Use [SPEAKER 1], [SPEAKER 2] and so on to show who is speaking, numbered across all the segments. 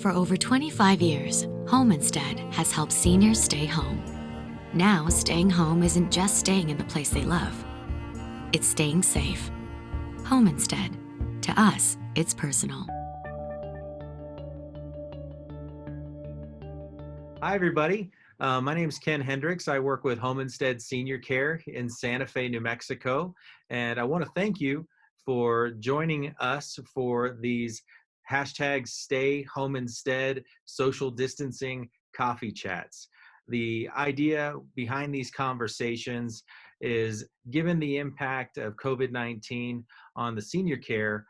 [SPEAKER 1] For over 25 years, HomeInstead has helped seniors stay home. Now, staying home isn't just staying in the place they love. It's staying safe. HomeInstead. To us, it's personal.
[SPEAKER 2] Hi, everybody. My name is Ken Hendricks. I work with HomeInstead Senior Care in Santa Fe, New Mexico. And I want to thank you for joining us for these hashtag Stay Home Instead social distancing coffee chats. The idea behind these conversations is, given the impact of COVID-19 on the senior care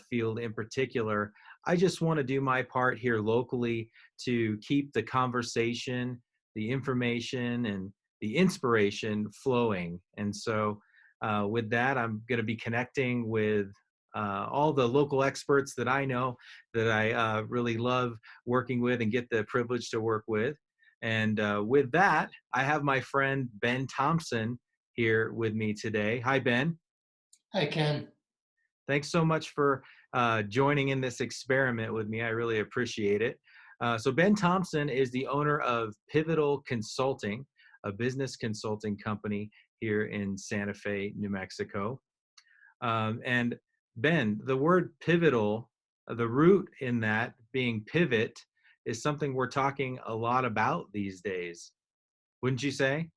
[SPEAKER 2] field in particular, I just want to do my part here locally to keep the conversation, the information, and the inspiration flowing. And so with that, I'm going to be connecting with all the local experts that I know that I really love working with and get the privilege to work with. And with that, I have my friend Ben Thomson here with me today. Hi, Ben.
[SPEAKER 3] Hi, Ken.
[SPEAKER 2] Thanks so much for joining in this experiment with me. I really appreciate it. So Ben Thomson is the owner of Pivotal Consulting, a business consulting company here in Santa Fe, New Mexico. And Ben, the word pivotal, the root in that being pivot, is something we're talking a lot about these days. Wouldn't you say?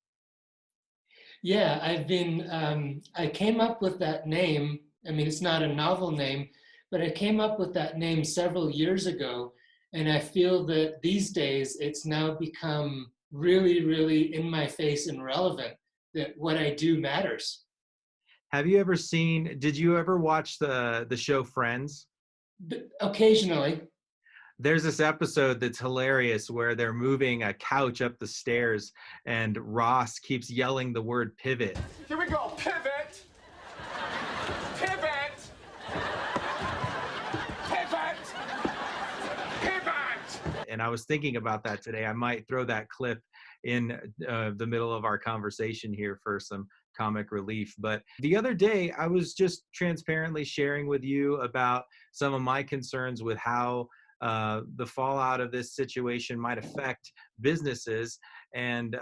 [SPEAKER 3] Yeah, I came up with that name. I mean, it's not a novel name, but I came up with that name several years ago. And I feel that these days it's now become really, really in my face and relevant that what I do matters.
[SPEAKER 2] Have you ever did you ever watch the show Friends?
[SPEAKER 3] But occasionally,
[SPEAKER 2] There's this episode that's hilarious where they're moving a couch up the stairs and Ross keeps yelling the word pivot.
[SPEAKER 4] Here we go. Pivot. Pivot. Pivot. Pivot.
[SPEAKER 2] And I was thinking about that today. I might throw that clip in the middle of our conversation here for some comic relief. But the other day, I was just transparently sharing with you about some of my concerns with how the fallout of this situation might affect businesses. And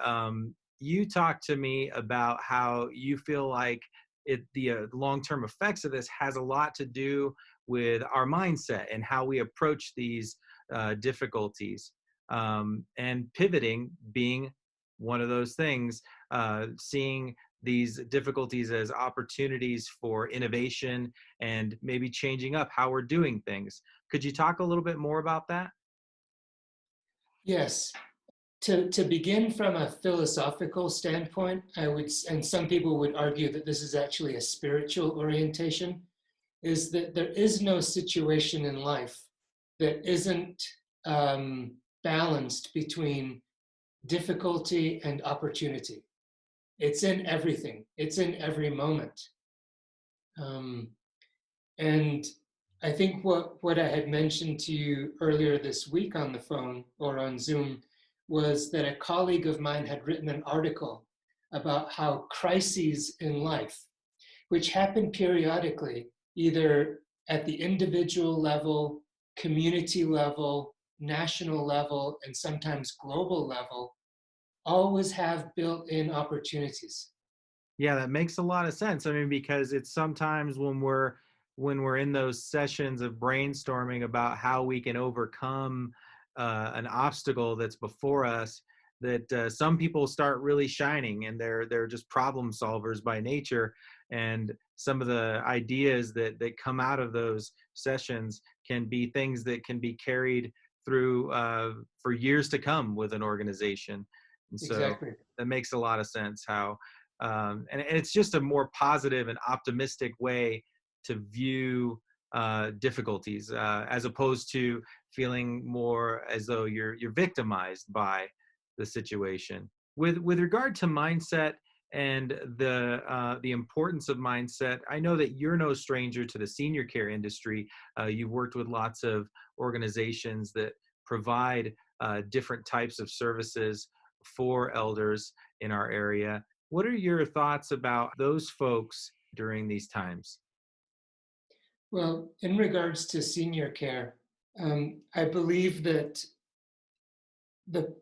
[SPEAKER 2] you talked to me about how you feel like the long-term effects of this has a lot to do with our mindset and how we approach these difficulties. And pivoting being one of those things, seeing these difficulties as opportunities for innovation and maybe changing up how we're doing things. Could you talk a little bit more about that?
[SPEAKER 3] yes. To begin from a philosophical standpoint, and some people would argue that this is actually a spiritual orientation, is that there is no situation in life that isn't balanced between difficulty and opportunity. It's in everything. It's in every moment. And I think what I had mentioned to you earlier this week on the phone or on Zoom was that a colleague of mine had written an article about how crises in life, which happen periodically, either at the individual level, community level, national level, and sometimes global level, always have built-in opportunities.
[SPEAKER 2] Yeah, that makes a lot of sense. I mean, because it's sometimes when we're in those sessions of brainstorming about how we can overcome an obstacle that's before us, that some people start really shining and they're just problem solvers by nature. And some of the ideas that come out of those sessions can be things that can be carried through for years to come with an organization. And so
[SPEAKER 3] Exactly.
[SPEAKER 2] that makes a lot of sense how and it's just a more positive and optimistic way to view difficulties as opposed to feeling more as though you're victimized by the situation. With regard to mindset and the importance of mindset, I know that you're no stranger to the senior care industry. You've worked with lots of organizations that provide different types of services for elders in our area. What are your thoughts about those folks during these times?
[SPEAKER 3] Well, in regards to senior care, I believe that the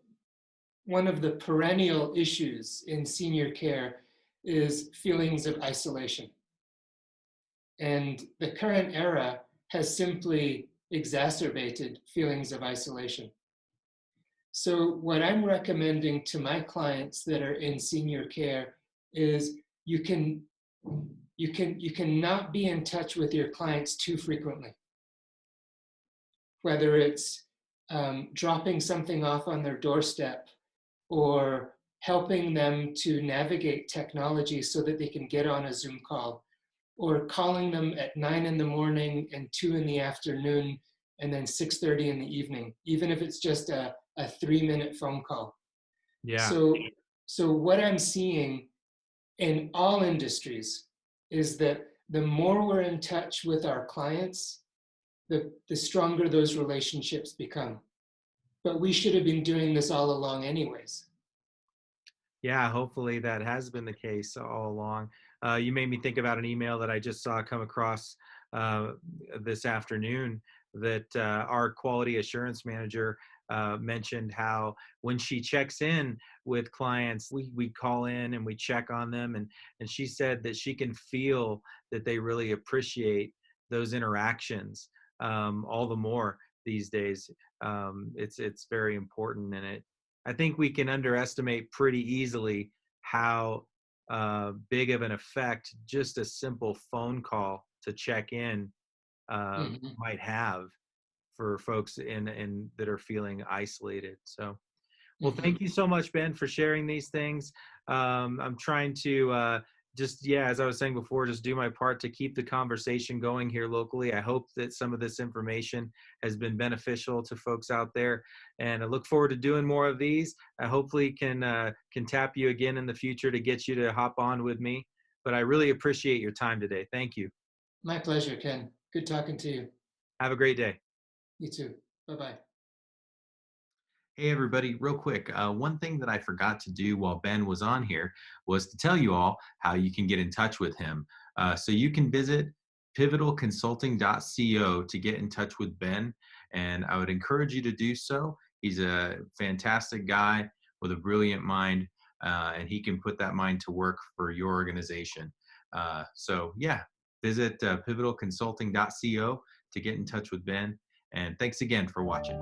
[SPEAKER 3] one of the perennial issues in senior care is feelings of isolation. And the current era has simply exacerbated feelings of isolation. So what I'm recommending to my clients that are in senior care is you cannot be in touch with your clients too frequently. Whether it's dropping something off on their doorstep or helping them to navigate technology so that they can get on a Zoom call, or calling them at 9 in the morning and 2 in the afternoon and then 6:30 in the evening, even if it's just a 3-minute phone call.
[SPEAKER 2] Yeah.
[SPEAKER 3] So what I'm seeing in all industries is that the more we're in touch with our clients, the stronger those relationships become. But we should have been doing this all along anyways.
[SPEAKER 2] Yeah, hopefully that has been the case all along. You made me think about an email that I just saw come across uh, this afternoon that our quality assurance manager mentioned how when she checks in with clients, we call in and we check on them. And she said that she can feel that they really appreciate those interactions all the more these days. It's very important, and I think we can underestimate pretty easily how big of an effect just a simple phone call to check in
[SPEAKER 3] Mhm.
[SPEAKER 2] might have for folks in that are feeling isolated. So, well,
[SPEAKER 3] Mhm.
[SPEAKER 2] thank you so much, Ben, for sharing these things. I'm trying to just, yeah, as I was saying before, just do my part to keep the conversation going here locally. I hope that some of this information has been beneficial to folks out there, and I look forward to doing more of these. I hopefully can tap you again in the future to get you to hop on with me. But I really appreciate your time today. Thank you.
[SPEAKER 3] My pleasure, Ken. Good talking to you.
[SPEAKER 2] Have a great day.
[SPEAKER 3] You too. Bye-bye.
[SPEAKER 5] Hey, everybody, real quick. One thing that I forgot to do while Ben was on here was to tell you all how you can get in touch with him. So you can visit pivotalconsulting.co to get in touch with Ben, and I would encourage you to do so. He's a fantastic guy with a brilliant mind, and he can put that mind to work for your organization. So, yeah, visit pivotalconsulting.co to get in touch with Ben. And thanks again for watching.